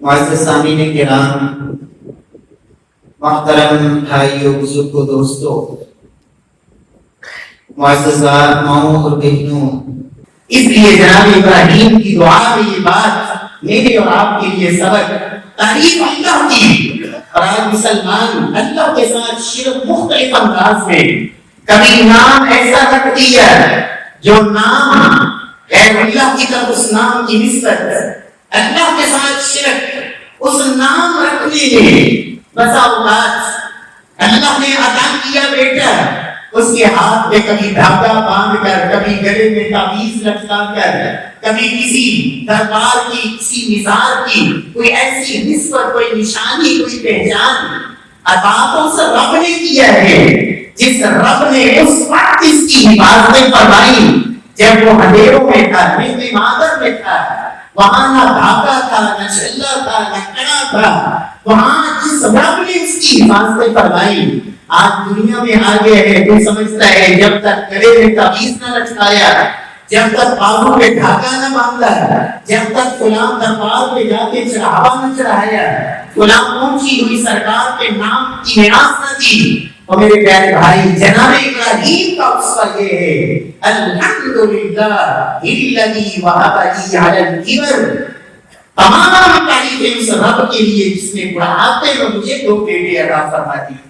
معزز سامعین کرام، محترم بھائیوں، بزرگوں، دوستوں، معززات ماؤں اور بہنوں، اس لیے جناب ابراہیم کی دعا میں یہ بات میرے اور آپ کے لیے سبق تعریف اللہ کی۔ اور آج مسلمان اللہ کے ساتھ شرک مختلف انداز میں، کبھی نام ایسا رکھ دیا جو نام غیر اللہ کی طرف اس نام کی نسبت، اللہ کے ساتھ شرک اس نام رکھنے میں بسا اوقات اللہ نے عطا کیا بیٹا، اس کے ہاتھ میں کبھی دھاگا باندھ کر، کبھی گلے میں تعویذ لٹکا کر، کبھی کسی دربار کی، کسی مزار کی کوئی ایسی نسبت، کوئی نشانی، کوئی پہچان عطا تو اس رب نے کیا ہے، جس رب نے اس وقت اس کی حفاظت فرمائی جب وہ اندھیروں میں تھا، مہد مادر میں تھا، وہاں نہ دھاگا تھا، نہ چھلا تھا، نہ کڑا تھا، وہاں جس رب نے اس کی حفاظت فرمائی آج دنیا میں آ گیا ہے۔ کوئی سمجھتا ہے جب تک گلے میں تعویذ نہ لٹکایا، جب تک بازو پہ دھاگا نہ باندھا، جب تک فلاں دربار پہ جا کے چڑھاوا نہ چڑھایا، فلاں پہنچی ہوئی سرکار کے نام کی نیاز نہ دی، اور میرے پیارے بھائی جناب ابراہیم کا اسوہ یہ ہے، الحمدللہ الذی وہب لی علی الکبر، تمام تعریفیں اس رب کے لیے جس نے بڑھاپے میں مجھے 2 بیٹے عطا فرما دی۔